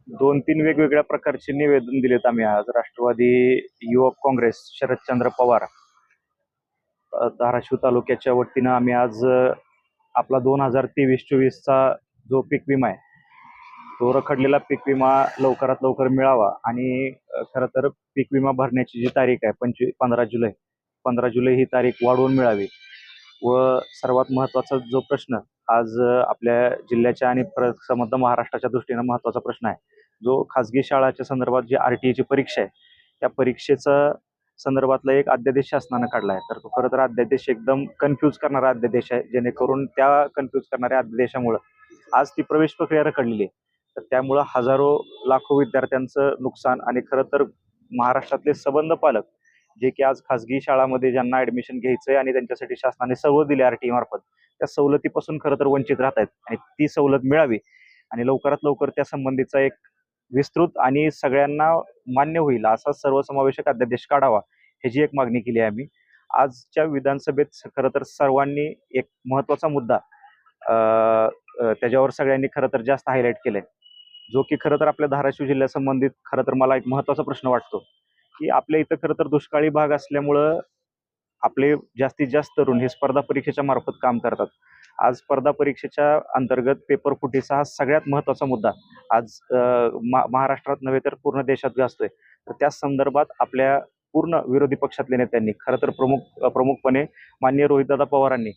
2-3 वेगवेगळ्या प्रकारचे निवेदन दिलेत आम्ही आज. राष्ट्रवादी युवक काँग्रेस शरदचंद्र पवार धाराशिव तालुक्याच्या वतीनं आम्ही आज आपला 2023-24 चा जो पीक विमा आहे तो रखडलेला पीक विमा लवकरात लवकर मिळावा आणि खरं तर पीक विमा भरण्याची जी तारीख आहे 15 जुलै ही तारीख वाढवून मिळावी. व सर्वात महत्त्वाचा जो प्रश्न आज आपल्या जिल्ह्याच्या आणि समग्र महाराष्ट्राच्या दृष्टीनं महत्त्वाचा प्रश्न आहे, जो खाजगी शाळाच्या संदर्भात जी RTEची परीक्षा आहे त्या परीक्षेचा संदर्भातला एक अध्यादेश शासनानं काढला आहे. तर तो खरं तर अध्यादेश एकदम कन्फ्यूज करणारा अध्यादेश आहे, जेणेकरून त्या कन्फ्यूज करणाऱ्या अध्यादेशामुळं आज ती प्रवेश प्रक्रिया रखडलेली आहे. तर त्यामुळं हजारो लाखो विद्यार्थ्यांचं नुकसान आणि खरं तर महाराष्ट्रातले सबंध पालक जे की आज खाजगी शाळांमध्ये ज्यांना ऍडमिशन घ्यायचंय आणि त्यांच्यासाठी शासनाने सवलत दिली RTE मार्फत, त्या सवलतीपासून खरं तर वंचित राहत आहेत आणि ती सवलत मिळावी आणि लवकरात लवकर त्या संबंधीचा एक विस्तृत आणि सगळ्यांना मान्य होईल असा सर्वसमावेशक अध्यादेश काढावा ह्याची एक मागणी केली आहे आम्ही. आजच्या विधानसभेत खरं तर सर्वांनी एक महत्त्वाचा मुद्दा त्याच्यावर सगळ्यांनी खरं तर जास्त हायलाईट केलंय, जो की खरं तर आपल्या धाराशिव जिल्ह्यासंबंधित खरं तर मला एक महत्त्वाचा प्रश्न वाटतो, की आपल्या इथं खरं तर दुष्काळी भाग असल्यामुळं आपले जास्तीत जास्त तरुण हे स्पर्धा परीक्षेच्या मार्फत काम करतात. आज स्पर्धा परीक्षेच्या अंतर्गत पेपर फुटीचा हा सगळ्यात महत्त्वाचा मुद्दा आज महाराष्ट्रात नव्हे तर पूर्ण देशात गाजतोय. तर त्या संदर्भात आपल्या पूर्ण विरोधी पक्षातल्या नेत्यांनी खरं तर प्रमुखपणे माननीय रोहितदादा पवारांनी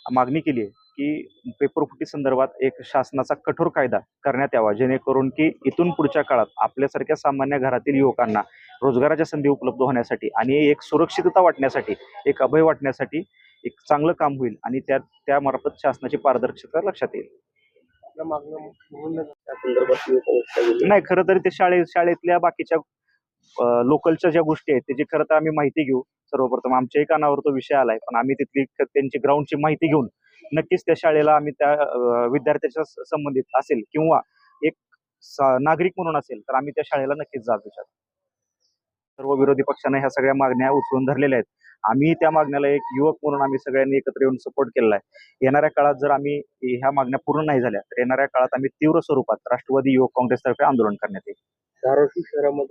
मागणी केली आहे की पेपर फुटी संदर्भात एक शासनाचा कठोर कायदा करण्यात यावा, जेणेकरून की इथून पुढच्या काळात आपल्यासारख्या सामान्य घरातील युवकांना रोजगाराच्या संधी उपलब्ध होण्यासाठी आणि एक सुरक्षितता वाटण्यासाठी, एक अभय वाटण्यासाठी एक चांगलं काम होईल आणि त्यामार्फत शासनाची पारदर्शकता लक्षात येईल. नाही, खरं तर ते शाळेतल्या बाकीच्या लोकलच्या ज्या गोष्टी आहेत त्याची खरं तर आम्ही माहिती घेऊ. सर्वप्रथम आमच्याही कानावर तो विषय आलाय, पण आम्ही तिथली त्यांची ग्राउंडची माहिती घेऊन नक्कीच त्या शाळेला आम्ही त्या विद्यार्थ्याच्या संबंधित असेल किंवा एक नागरिक म्हणून असेल तर आम्ही त्या शाळेला नक्कीच जाब विचारू. सर्व विरोधी पक्षाने ह्या सगळ्या मागण्या उचलून धरलेल्या आहेत. आम्ही त्या मागण्याला एक युवक म्हणून आम्ही सगळ्यांनी एकत्र येऊन सपोर्ट केलेला आहे. येणाऱ्या काळात जर आम्ही ह्या मागण्या पूर्ण नाही झाल्या तर येणाऱ्या काळात आम्ही तीव्र स्वरूपात राष्ट्रवादी युवक काँग्रेसतर्फे आंदोलन करण्यात येईल. धाराशिव शहरामध्ये